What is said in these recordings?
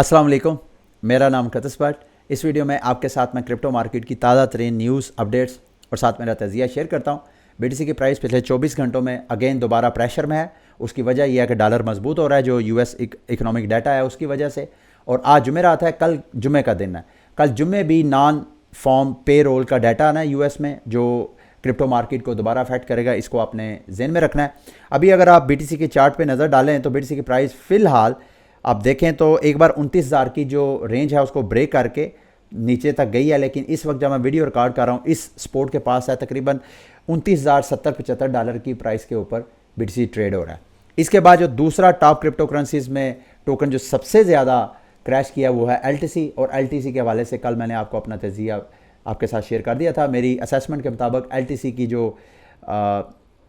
अस्सलाम वालेकुम, मेरा नाम कतस भट्ट। इस वीडियो में आपके साथ मैं क्रिप्टो मार्केट की ताज़ा तरीन न्यूज़ अपडेट्स और साथ मेरा तजिया शेयर करता हूँ। बीटीसी की प्राइस पिछले 24 घंटों में अगेन दोबारा प्रेशर में है। उसकी वजह यह है कि डॉलर मजबूत हो रहा है, जो यूएस इकोनॉमिक डाटा है उसकी वजह से। और आज जुमेरात है, कल जुमे का दिन है। कल जुमे भी नॉन फॉर्म पे रोल का डाटा आना है यूएस में, जो क्रिप्टो मार्केट को दोबारा अफेक्ट करेगा। इसको आपने जेन में रखना है। अभी अगर आप बीटीसी के चार्ट पे नज़र डालें तो बीटीसी की प्राइस फ़िलहाल आप देखें तो एक बार 29,000 की जो रेंज है उसको ब्रेक करके नीचे तक गई है, लेकिन इस वक्त जब मैं वीडियो रिकॉर्ड कर रहा हूँ इस सपोर्ट के पास है तकरीबन 29,070-75 डॉलर की प्राइस के ऊपर बीटीसी ट्रेड हो रहा है। इसके बाद जो दूसरा टॉप क्रिप्टो करेंसीज में टोकन जो सबसे ज़्यादा क्रैश किया वो है एलटीसी, और एलटीसी के हवाले से कल मैंने आपको अपना तजिया आपके साथ शेयर कर दिया था। मेरी असेसमेंट के मुताबिक एलटीसी की जो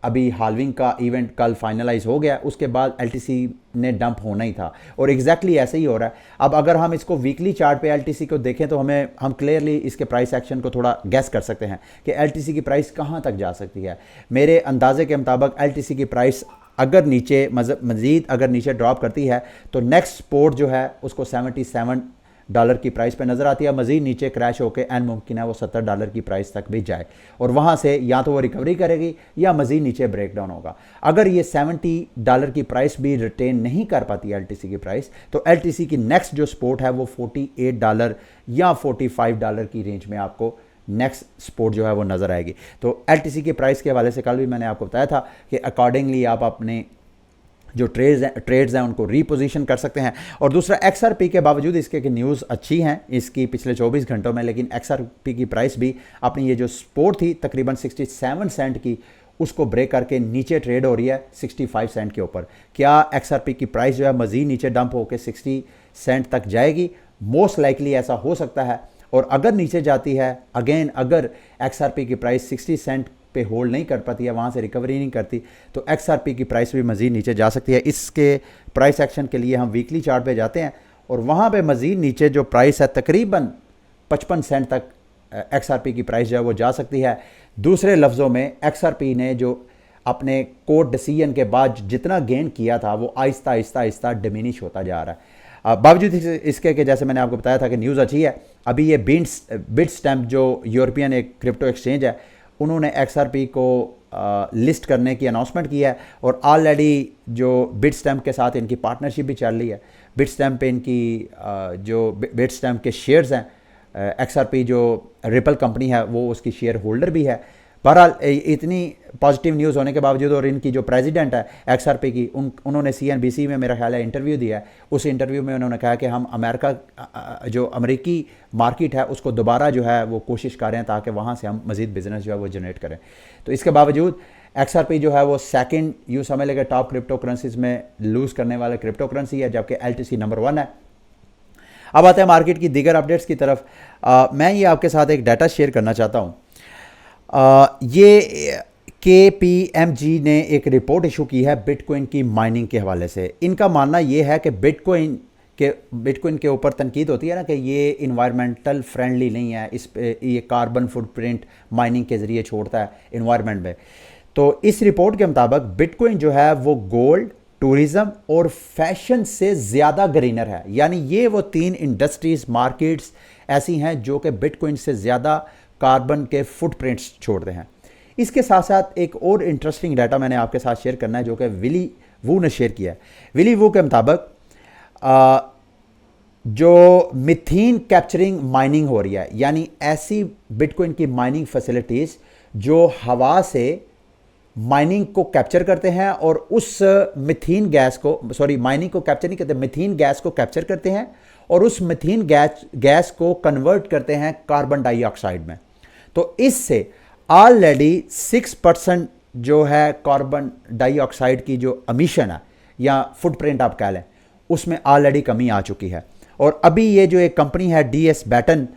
अभी हाल्विंग का इवेंट कल फाइनलाइज हो गया, उसके बाद एलटीसी ने डंप होना ही था और एग्जैक्टली ऐसे ही हो रहा है। अब अगर हम इसको वीकली चार्ट पे एलटीसी को देखें तो हम क्लियरली इसके प्राइस एक्शन को थोड़ा गैस कर सकते हैं कि एलटीसी की प्राइस कहाँ तक जा सकती है। मेरे अंदाजे के मुताबिक एलटीसी की प्राइस अगर नीचे मज़ीद अगर नीचे ड्रॉप करती है तो नेक्स्ट सपोर्ट जो है उसको 77 डॉलर की प्राइस पे नज़र आती है। मज़ीद नीचे क्रैश होकर एन मुमकिन है वो 70 डॉलर की प्राइस तक भी जाए और वहाँ से या तो वो रिकवरी करेगी या मज़ीद नीचे ब्रेक डाउन होगा। अगर ये 70 डॉलर की प्राइस भी रिटेन नहीं कर पाती एलटीसी की प्राइस, तो एलटीसी की नेक्स्ट जो सपोर्ट है वो 48 डॉलर या 45 डॉलर की रेंज में आपको नेक्स्ट सपोर्ट जो है वो नज़र आएगी। तो एलटीसी की प्राइस के हवाले से कल भी मैंने आपको बताया था कि अकॉर्डिंगली आप अपने जो ट्रेड्स हैं उनको रीपोजीशन कर सकते हैं। और दूसरा एक्सआरपी के बावजूद इसके कि न्यूज़ अच्छी हैं इसकी पिछले 24 घंटों में, लेकिन एक्सआरपी की प्राइस भी अपनी ये जो सपोर्ट थी तकरीबन 67 सेंट की, उसको ब्रेक करके नीचे ट्रेड हो रही है 65 सेंट के ऊपर। क्या एक्सआरपी की प्राइस जो है मज़ीद नीचे डंप होकर 60 सेंट तक जाएगी? मोस्ट लाइकली ऐसा हो सकता है। और अगर नीचे जाती है अगेन, अगर एक्सआरपी की प्राइस 60 सेंट पे होल्ड नहीं कर पाती है, वहाँ से रिकवरी नहीं करती, तो एक्सआरपी की प्राइस भी मज़ीद नीचे जा सकती है। इसके प्राइस एक्शन के लिए हम वीकली चार्ट पे जाते हैं और वहाँ पे मज़ीद नीचे जो प्राइस है तकरीबन 55 सेंट तक एक्सआरपी की प्राइस जो है वो जा सकती है। दूसरे लफ्ज़ों में एक्सआरपी ने जो अपने कोर्ट डिसीजन के बाद जितना गेन किया था वो आहिस्ता आहिस्ता आहिस्ता डिमिनिश होता जा रहा है। बावजूद इसके कि जैसे मैंने आपको बताया था कि न्यूज़ अच्छी है। अभी ये बिटस्टैम्प जो यूरोपियन एक क्रिप्टो एक्सचेंज है, उन्होंने एक्सआरपी को लिस्ट करने की अनाउंसमेंट किया है और ऑलरेडी जो बिटस्टैम्प के साथ इनकी पार्टनरशिप भी चल रही है। बिटस्टैम्प पे इनकी जो बिटस्टैम्प के शेयर्स हैं, एक्सआरपी जो रिपल कंपनी है वो उसकी शेयर होल्डर भी है। बहरहाल इतनी पॉजिटिव न्यूज़ होने के बावजूद और इनकी जो प्रेसिडेंट है एक्सआरपी की, उन्होंने सीएनबीसी में मेरा ख्याल है इंटरव्यू दिया है। उस इंटरव्यू में उन्होंने कहा कि हम जो अमेरिकी मार्केट है उसको दोबारा जो है वो कोशिश कर रहे हैं ताकि वहाँ से हम मज़ीद बिजनेस जो है वो जनरेट करें। तो इसके बावजूद एक्सआरपी जो है वो सेकंड यूँ समझ लेगा टॉप क्रिप्टो करेंसीज में लूज़ करने वाला क्रिप्टो करेंसी है, जबकि एलटीसी नंबर 1 है। अब आते हैं मार्केट की दीगर अपडेट्स की तरफ। मैं ये आपके साथ एक डाटा शेयर करना चाहता हूँ। ये KPMG ने एक रिपोर्ट इशू की है बिटकॉइन की माइनिंग के हवाले से। इनका मानना ये है कि बिटकॉइन के ऊपर तनकीद होती है ना कि ये इन्वायरमेंटल फ्रेंडली नहीं है, इस पे ये कार्बन फुटप्रिंट माइनिंग के ज़रिए छोड़ता है इन्वायरमेंट में। तो इस रिपोर्ट के मुताबिक बिटकॉइन जो है वो गोल्ड, टूरिज़म और फैशन से ज़्यादा ग्रीनर है। यानी ये वो 3 इंडस्ट्रीज़ मार्केट्स ऐसी हैं जो कि बिटकॉइन से ज़्यादा कार्बन के फुटप्रिंट्स छोड़ते हैं। इसके साथ साथ एक और इंटरेस्टिंग डाटा मैंने आपके साथ शेयर करना है जो कि विली वू ने शेयर किया है। विली वू के मुताबिक जो मिथेन कैप्चरिंग माइनिंग हो रही है, यानी ऐसी बिटकॉइन की माइनिंग फैसिलिटीज़ जो हवा से माइनिंग को कैप्चर करते हैं और उस मिथेन गैस को, माइनिंग को कैप्चर नहीं करते, मिथेन गैस को कैप्चर करते हैं और उस मिथेन गैस को कन्वर्ट करते हैं कार्बन डाइऑक्साइड में। तो इससे ऑलरेडी 6% जो है कार्बन डाइऑक्साइड की जो एमिशन है या फुटप्रिंट आप कह लें, उसमें ऑलरेडी कमी आ चुकी है। और अभी ये जो एक कंपनी है DS बैटन,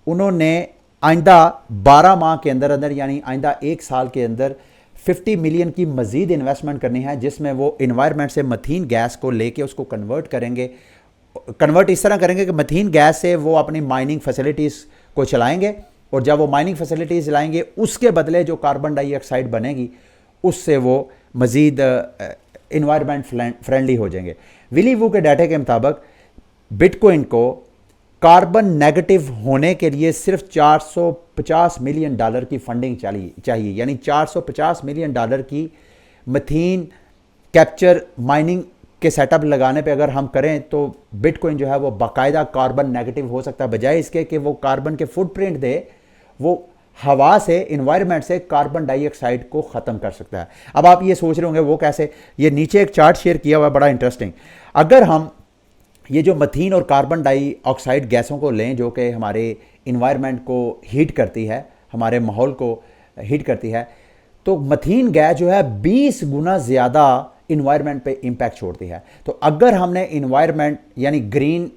उन्होंने आइंदा 12 माह के अंदर अंदर यानी आइंदा 1 साल के अंदर 50 मिलियन की मज़ीद इन्वेस्टमेंट करनी है, जिसमें वो इन्वायरमेंट से मिथेन गैस को लेके उसको कन्वर्ट इस तरह करेंगे कि मिथेन गैस से वो अपनी माइनिंग फैसिलिटीज़ को चलाएंगे और जब वो माइनिंग फैसिलिटीज़ चलाएंगे उसके बदले जो कार्बन डाइऑक्साइड बनेगी उससे वो मज़ीद इन्वायरमेंट फ्रेंडली हो जाएंगे। विली वू के डाटे के मुताबिक बिटकॉइन को कार्बन नेगेटिव होने के लिए सिर्फ $450 मिलियन की फंडिंग चाहिए, यानी $450 मिलियन की मीथेन कैप्चर माइनिंग के सेटअप लगाने पे अगर हम करें तो बिटकॉइन जो है वो बाकायदा कार्बन नेगेटिव हो सकता है, बजाय इसके कि वो कार्बन के फुटप्रिंट दे, वो हवा से, इन्वायरमेंट से कार्बन डाइऑक्साइड को ख़त्म कर सकता है। अब आप ये सोच रहे होंगे वो कैसे, ये नीचे एक चार्ट शेयर किया हुआ है बड़ा इंटरेस्टिंग। अगर हम ये जो मीथेन और कार्बन डाइऑक्साइड गैसों को लें जो कि हमारे इन्वायरमेंट को हीट करती है, हमारे माहौल को हीट करती है, तो मीथेन गैस जो है 20 गुना ज़्यादा इन्वायरमेंट पे इम्पैक्ट छोड़ती है। तो अगर हमने इन्वायरमेंट यानी ग्रीन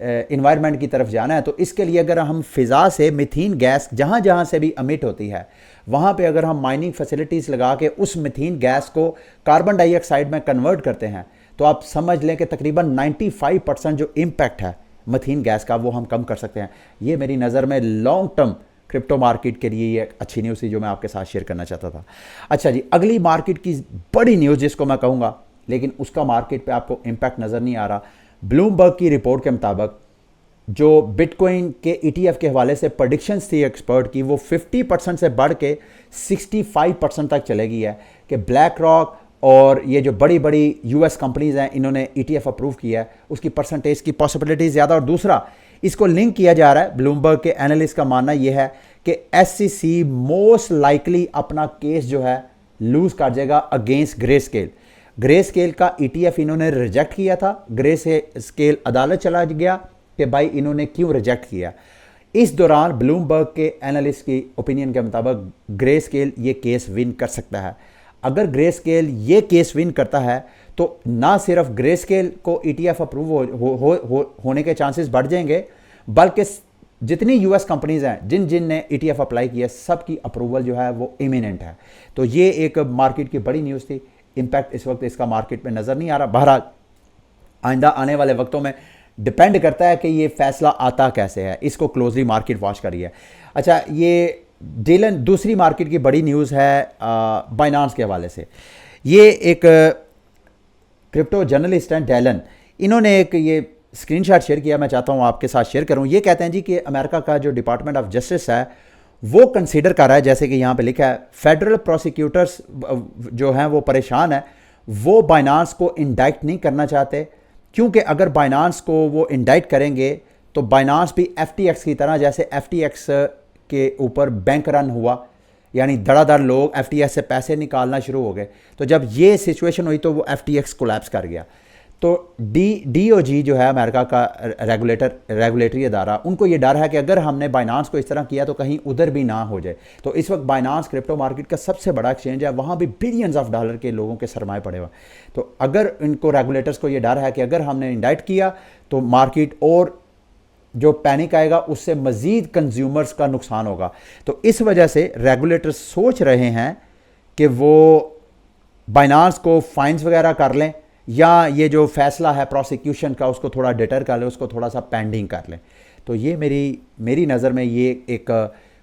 इन्वायरमेंट की तरफ जाना है तो इसके लिए अगर हम फ़िज़ा से मीथेन गैस जहाँ जहाँ से भी अमिट होती है वहाँ पे अगर हम माइनिंग फैसिलिटीज़ लगा के उस मीथेन गैस को कार्बन डाइऑक्साइड में कन्वर्ट करते हैं तो आप समझ लें कि तकरीबन 95% जो इम्पैक्ट है मीथेन गैस का वो हम कम कर सकते हैं। ये मेरी नज़र में लॉन्ग टर्म क्रिप्टो मार्केट के लिए ये एक अच्छी न्यूज़ थी जो मैं आपके साथ शेयर करना चाहता था। अच्छा जी, अगली मार्केट की बड़ी न्यूज़ जिसको मैं कहूँगा लेकिन उसका मार्केट पे आपको इम्पैक्ट नज़र नहीं आ रहा। ब्लूमबर्ग की रिपोर्ट के मुताबिक जो बिटकॉइन के ETF के हवाले से प्रेडिक्शंस थी एक्सपर्ट की, वो 50% से बढ़ के 65% तक चलेगी है कि ब्लैक रॉक और ये जो बड़ी बड़ी US कंपनीज़ हैं इन्होंने ETF अप्रूव किया है, उसकी परसेंटेज की पॉसिबिलिटी ज़्यादा। और दूसरा, इसको लिंक किया जा रहा है, ब्लूमबर्ग के एनालिस्ट का मानना यह है कि SEC मोस्ट लाइकली अपना केस जो है लूज कर जाएगा against grey scale. Grey scale का ETF इन्होंने रिजेक्ट किया था, ग्रे स्केल अदालत चला गया कि भाई इन्होंने क्यों रिजेक्ट किया। इस दौरान ब्लूमबर्ग के एनालिस्ट की ओपिनियन के मुताबिक ग्रे स्केल ये केस विन कर सकता है। अगर ग्रे स्केल ये केस विन करता है तो ना सिर्फ ग्रे स्केल को ETF अप्रूव होने के चांसेस बढ़ जाएंगे, बल्कि जितनी US कंपनीज हैं जिन ने ETF अप्लाई किया सबकी अप्रूवल जो है वो इमिनेंट है। तो ये एक मार्केट की बड़ी न्यूज़ थी। इम्पैक्ट इस वक्त इसका मार्केट में नज़र नहीं आ रहा। बहरहाल आइंदा आने वाले वक्तों में डिपेंड करता है कि ये फैसला आता कैसे है, इसको क्लोजली मार्केट वॉच करिए। अच्छा, ये डीलन दूसरी मार्केट की बड़ी न्यूज़ है बाइनांस के हवाले से। ये एक क्रिप्टो जर्नलिस्ट हैं डेलन, इन्होंने एक ये स्क्रीनशॉट शेयर किया, मैं चाहता हूँ आपके साथ शेयर करूँ। ये कहते हैं जी कि अमेरिका का जो डिपार्टमेंट ऑफ जस्टिस है वो कंसीडर कर रहा है, जैसे कि यहाँ पे लिखा है, फेडरल प्रोसिक्यूटर्स जो हैं वो परेशान है, वो बाइनांस को इंडाइक्ट नहीं करना चाहते, क्योंकि अगर बाइनांस को वो इंडाइक्ट करेंगे तो बाइनांस भी FTX की तरह, जैसे FTX के ऊपर बैंक रन हुआ, यानी धड़ाधड़ लोग FTX से पैसे निकालना शुरू हो गए, तो जब ये सिचुएशन हुई तो वो FTX कोलैप्स कर गया। तो DOJ जो है अमेरिका का रेगुलेटरी अदारा, उनको ये डर है कि अगर हमने बाइनांस को इस तरह किया तो कहीं उधर भी ना हो जाए। तो इस वक्त बाइनांस क्रिप्टो मार्केट का सबसे बड़ा एक्सचेंज है, वहाँ भी बिलियंस ऑफ डॉलर के लोगों के सरमाए पड़े हुए। तो अगर इनको रेगुलेटर्स को ये डर है कि अगर हमने इंडाइट किया तो मार्केट और जो पैनिक आएगा उससे मज़ीद कंज्यूमर्स का नुकसान होगा। तो इस वजह से रेगुलेटर्स सोच रहे हैं कि वो बाइनांस को फाइन्स वगैरह कर लें, या ये जो फैसला है प्रोसिक्यूशन का उसको थोड़ा डिटर कर लें, उसको थोड़ा सा पेंडिंग कर लें। तो ये मेरी नज़र में ये एक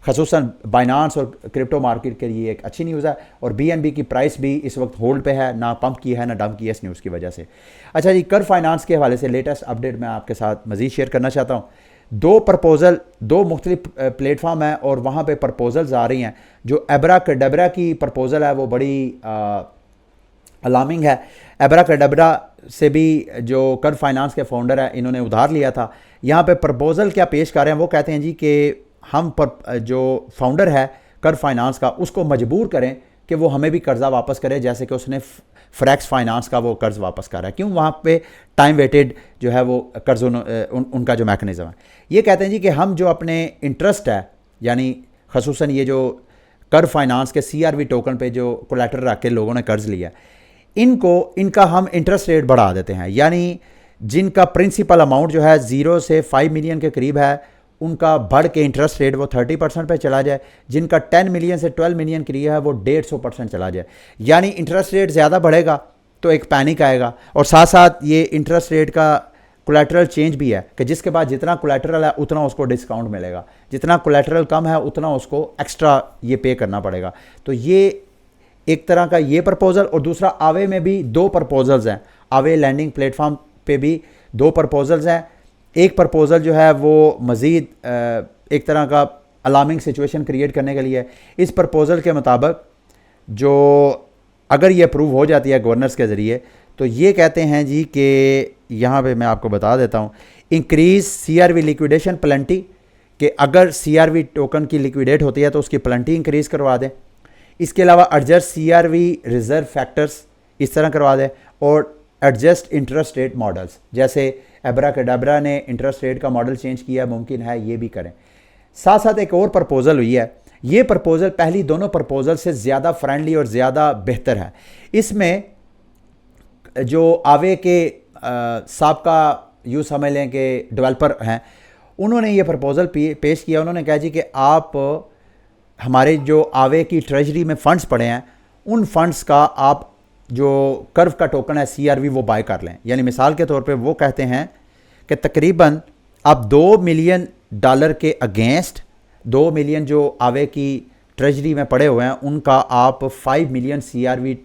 ख़ुसूसन बाइनांस और क्रिप्टो मार्केट के लिए एक अच्छी न्यूज़ है। और BNB की प्राइस भी इस वक्त होल्ड पे है, ना पंप की है ना डंप की है इस न्यूज़ की वजह से। अच्छा जी, कर्व फाइनेंस के हवाले से लेटेस्ट अपडेट मैं आपके साथ मज़ीद शेयर करना चाहता हूँ। दो मुख्तलिफ प्लेटफॉर्म हैं और वहाँ पे प्रपोजल्स आ रही हैं। जो एब्राकडेब्रा की प्रपोज़ल है वो बड़ी अलार्मिंग है। एब्राकडेब्रा से भी जो कर्व फाइनेंस के फाउंडर है इन्होंने उधार लिया था। यहाँ पे प्रपोजल क्या पेश कर रहे हैं, वो कहते हैं जी कि हम जो फाउंडर है कर्व फाइनेंस का उसको मजबूर करें कि वो हमें भी कर्जा वापस करे, जैसे कि उसने फ्रैक्स फाइनेंस का वो कर्ज वापस कर रहा है। क्यों? वहाँ पे टाइम वेटेड जो है वो कर्ज उनका जो मैकेनिज़्म है। ये कहते हैं जी कि हम जो अपने इंटरेस्ट है, यानी ख़ुसूसन ये जो कर्व फाइनेंस के CRV टोकन पे जो कोलैटरल रख के लोगों ने कर्ज लिया, इनका हम इंटरेस्ट रेट बढ़ा देते हैं। यानी जिनका प्रिंसिपल अमाउंट जो है 0 से 5 मिलियन के करीब है, उनका बढ़ के इंटरेस्ट रेट वो 30% पे चला जाए। जिनका 10 मिलियन से 12 मिलियन के लिए है वो 150% चला जाए। यानी इंटरेस्ट रेट ज़्यादा बढ़ेगा तो एक पैनिक आएगा, और साथ साथ ये इंटरेस्ट रेट का कोलैटरल चेंज भी है कि जिसके बाद जितना कोलैटरल है उतना उसको डिस्काउंट मिलेगा, जितना कोलैटरल कम है उतना उसको एक्स्ट्रा ये पे करना पड़ेगा। तो ये एक तरह का ये प्रपोजल, और दूसरा आवे में भी 2 प्रपोजल्स हैं। आवे लैंडिंग प्लेटफॉर्म पे भी 2 प्रपोजल्स हैं एक प्रपोज़ल जो है वो मज़ीद एक तरह का अलार्मिंग सिचुएशन क्रिएट करने के लिए है। इस प्रपोज़ल के मुताबिक जो अगर ये अप्रूव हो जाती है गवर्नर्स के ज़रिए, तो ये कहते हैं जी कि यहाँ पे मैं आपको बता देता हूँ, इंक्रीज़ CRV लिक्विडेशन प्लेंटी, कि अगर CRV टोकन की लिक्विडेट होती है तो उसकी प्लेंटी इंक्रीज़ करवा दें। इसके अलावा एडजस्ट CRV रिजर्व फैक्टर्स इस तरह करवा दें, और एडजस्ट इंटरेस्ट रेट मॉडल्स, जैसे एब्राकडाब्रा ने इंटरेस्ट रेट का मॉडल चेंज किया, मुमकिन है ये भी करें। साथ साथ एक और प्रपोज़ल हुई है, ये प्रपोज़ल पहली दोनों प्रपोज़ल से ज़्यादा फ्रेंडली और ज़्यादा बेहतर है। इसमें जो आवे के साबका यूँ समझ लें कि डेवलपर हैं, उन्होंने ये प्रपोज़ल पेश किया। उन्होंने कहा जी कि आप हमारे जो आवे की ट्रेजरी में फ़ंड्स पड़े हैं, उन फंड्स का आप जो कर्व का टोकन है CRV वो बाय कर लें। यानी मिसाल के तौर पे वो कहते हैं कि तकरीबन आप $2 मिलियन के अगेंस्ट 2 मिलियन जो आवे की ट्रेजरी में पड़े हुए हैं, उनका आप 5 मिलियन CRV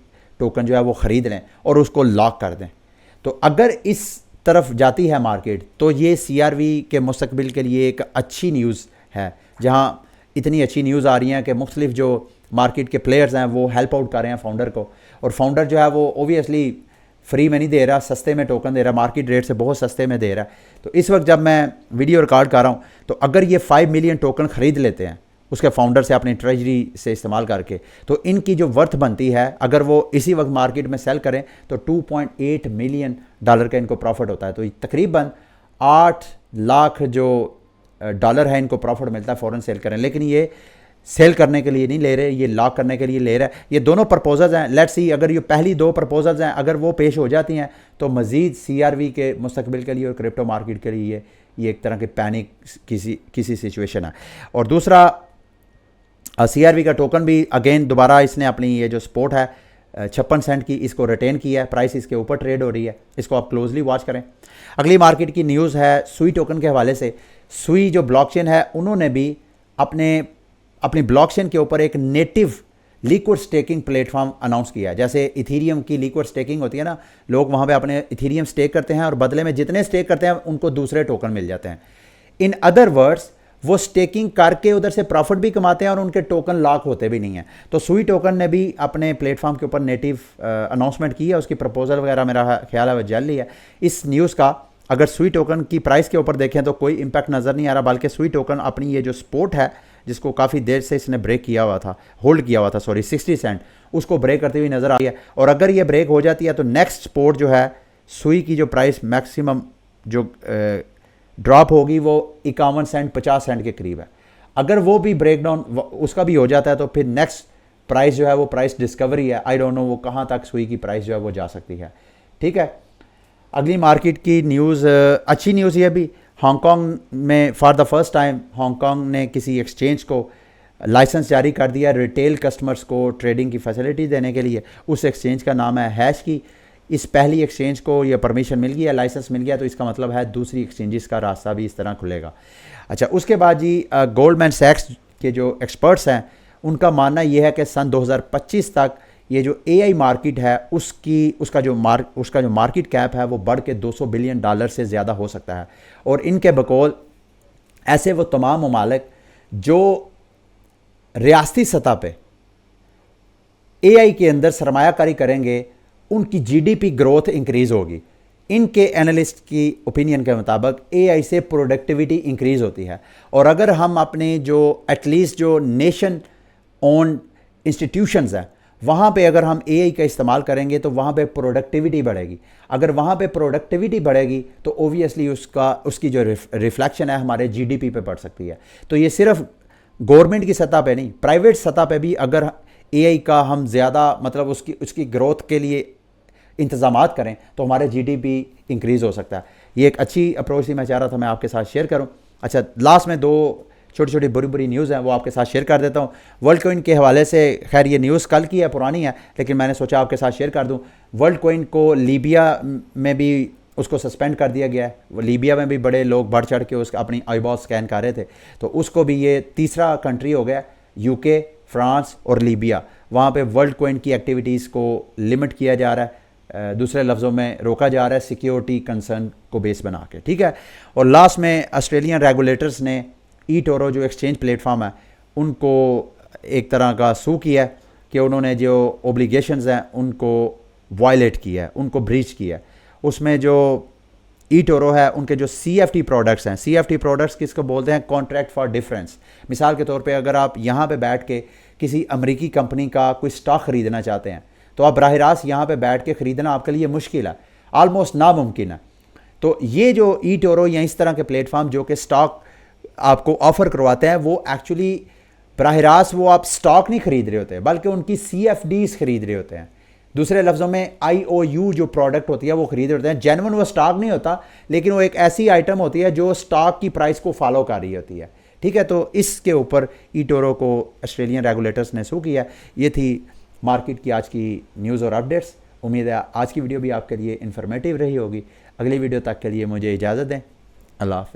टोकन जो है वो ख़रीद लें और उसको लॉक कर दें। तो अगर इस तरफ जाती है मार्केट, तो ये CRV के मुस्तकबिल के लिए एक अच्छी न्यूज़ है, जहाँ इतनी अच्छी न्यूज़ आ रही हैं कि मुख्तलिफ जो मार्केट के प्लेयर्स हैं वो हेल्प आउट कर रहे हैं फाउंडर को, और फाउंडर जो है वो ओबियसली फ्री में नहीं दे रहा, सस्ते में टोकन दे रहा, मार्केट रेट से बहुत सस्ते में दे रहा है। तो इस वक्त जब मैं वीडियो रिकॉर्ड कर रहा हूँ, तो अगर ये 5 मिलियन टोकन ख़रीद लेते हैं उसके फाउंडर से अपनी ट्रेजरी से इस्तेमाल करके, तो इनकी जो वर्थ बनती है, अगर वो इसी वक्त मार्केट में सेल करें तो $2.8 मिलियन का इनको प्रॉफिट होता है। तो तकरीबन 8 लाख जो डॉलर है इनको प्रॉफिट मिलता है फ़ौरन सेल करें। लेकिन ये सेल करने के लिए नहीं ले रहे, ये लॉक करने के लिए ले रहा है। ये दोनों प्रपोजल्स हैं, लेट्स सी अगर ये पहली दो प्रपोजल्स हैं अगर वो पेश हो जाती हैं तो मज़ीद CRV के मुस्तकबिल के लिए और क्रिप्टो मार्केट के लिए ये एक तरह की पैनिक किसी सिचुएशन है। और दूसरा CRV का टोकन भी अगेन दोबारा इसने अपनी ये जो सपोर्ट है 56 सेंट की, इसको रिटेन किया है, प्राइस इसके ऊपर ट्रेड हो रही है, इसको आप क्लोजली वॉच करें। अगली मार्केट की न्यूज़ है सुई टोकन के हवाले से। सुई जो ब्लॉकचेन है, उन्होंने भी अपनी ब्लॉकचेन के ऊपर एक native liquid staking platform announce किया है। जैसे इथीरियम की लिक्विड स्टेकिंग होती है ना, लोग वहाँ पे अपने इथीरियम स्टेक करते हैं और बदले में जितने स्टेक करते हैं उनको दूसरे टोकन मिल जाते हैं। इन अदर वर्ड्स वो स्टेकिंग करके उधर से प्रॉफिट भी कमाते हैं और उनके टोकन लॉक होते भी नहीं हैं। तो सुई टोकन ने भी अपने प्लेटफॉर्म के ऊपर नेटिव अनाउंसमेंट की है, उसकी प्रपोजल वगैरह मेरा ख्याल है वो जल्द है। इस न्यूज़ का अगर सुई टोकन की प्राइस के ऊपर देखें तो कोई इम्पैक्ट नज़र नहीं आ रहा, बल्कि सुई टोकन अपनी ये जो सपोर्ट है जिसको काफ़ी देर से इसने ब्रेक किया हुआ था, होल्ड किया हुआ था 60 सेंट, उसको ब्रेक करती हुई नज़र आ रही है। और अगर ये ब्रेक हो जाती है तो नेक्स्ट सपोर्ट जो है सुई की जो प्राइस मैक्सिमम जो ड्रॉप होगी वो 51 सेंट 50 सेंट के करीब है। अगर वो भी ब्रेक डाउन उसका भी हो जाता है तो फिर नेक्स्ट प्राइस जो है वो प्राइस डिस्कवरी है। आई डोंट नो वो कहाँ तक सुई की प्राइस जो है वो जा सकती है। ठीक है, अगली मार्केट की न्यूज़ अच्छी न्यूज़ ये भी, हांगकांग में for the first time Hong Kong ने किसी एक्सचेंज को लाइसेंस जारी कर दिया रिटेल कस्टमर्स को ट्रेडिंग की फैसिलिटी देने के लिए। उस एक्सचेंज का नाम है हैश की। इस पहली एक्सचेंज को ये परमिशन मिल गया, लाइसेंस मिल गया, तो इसका मतलब है दूसरी एक्सचेंजेस का रास्ता भी इस तरह खुलेगा। अच्छा, उसके बाद जी गोल्डमैन सैक्स के जो एक्सपर्ट्स हैं उनका मानना यह है कि सन 2025 तक ये जो AI मार्केट है उसका जो मार्केट कैप है वो बढ़ के $200 बिलियन से ज़्यादा हो सकता है। और इनके बकौल ऐसे वो तमाम ममालिक जो रियासती सतह पे AI के अंदर सरमायाकारी करेंगे उनकी GDP ग्रोथ इंक्रीज़ होगी। इनके एनालिस्ट की ओपिनियन के मुताबिक AI से प्रोडक्टिविटी इंक्रीज़ होती है। और अगर हम अपने जो एटलीस्ट जो नेशन ओन इंस्टीट्यूशंस हैं वहाँ पे अगर हम AI का इस्तेमाल करेंगे तो वहाँ पे प्रोडक्टिविटी बढ़ेगी। अगर वहाँ पे प्रोडक्टिविटी बढ़ेगी तो ओबियसली उसकी जो रिफ्लेक्शन है हमारे GDP पे पड़ सकती है। तो ये सिर्फ गवर्नमेंट की सतह पे नहीं, प्राइवेट सतह पे भी अगर AI का हम ज़्यादा मतलब उसकी ग्रोथ के लिए इंतज़ामात करें तो हमारे GDP इंक्रीज़ हो सकता है। ये एक अच्छी अप्रोच थी, मैं चाह रहा था मैं आपके साथ शेयर करूँ। अच्छा, लास्ट में 2 छोटी छोटी बुरी न्यूज़ हैं वो आपके साथ शेयर कर देता हूँ। वर्ल्ड कॉइन के हवाले से, खैर ये न्यूज़ कल की है, पुरानी है, लेकिन मैंने सोचा आपके साथ शेयर कर दूँ। वर्ल्ड कॉइन को लीबिया में भी उसको सस्पेंड कर दिया गया है। लीबिया में भी बड़े लोग बढ़ चढ़ के उसका अपनी आईबॉल स्कैन कर रहे थे, तो उसको भी ये तीसरा कंट्री हो गया, UK, फ्रांस और लीबिया, वहाँ पे वर्ल्ड कॉइन की एक्टिविटीज़ को लिमिट किया जा रहा है। दूसरे लफ्ज़ों में रोका जा रहा है सिक्योरिटी कंसर्न को बेस बना के, ठीक है। और लास्ट में ऑस्ट्रेलियन रेगुलेटर्स ने ईटोरो जो एक्सचेंज प्लेटफॉर्म है उनको एक तरह का सू किया है कि उन्होंने जो ओब्लिगेशंस हैं उनको वायलेट किया है, उनको ब्रीच किया है। उसमें जो ईटोरो है उनके जो CFT प्रोडक्ट्स हैं, CFT प्रोडक्ट्स किसको बोलते हैं, कॉन्ट्रैक्ट फॉर डिफरेंस। मिसाल के तौर पे अगर आप यहाँ पे बैठ के किसी अमेरिकी कंपनी का कोई स्टॉक ख़रीदना चाहते हैं तो आप बराह रास्त यहाँ पे बैठ के ख़रीदना आपके लिए मुश्किल है, आलमोस्ट नामुमकिन है। तो ये जो ईटोरो या इस तरह के प्लेटफॉर्म जो कि स्टॉक आपको ऑफ़र करवाते हैं वो एक्चुअली बराह रास्त वो आप स्टॉक नहीं ख़रीद रहे होते बल्कि उनकी CFDs ख़रीद रहे होते हैं। दूसरे लफ्ज़ों में IOU जो प्रोडक्ट होती है वो ख़रीद रहे होते हैं। जेन्युइन वो स्टॉक नहीं होता लेकिन वो एक ऐसी आइटम होती है जो स्टॉक की प्राइस को फॉलो कर रही होती है, ठीक है। तो इसके ऊपर ईटोरो को ऑस्ट्रेलियन रेगुलेटर्स ने सू किया। ये थी मार्केट की आज की न्यूज़ और अपडेट्स। उम्मीद है आज की वीडियो भी आपके लिए इन्फॉर्मेटिव रही होगी। अगली वीडियो तक के लिए मुझे इजाज़त दें। अल्लाह हाफ़िज़।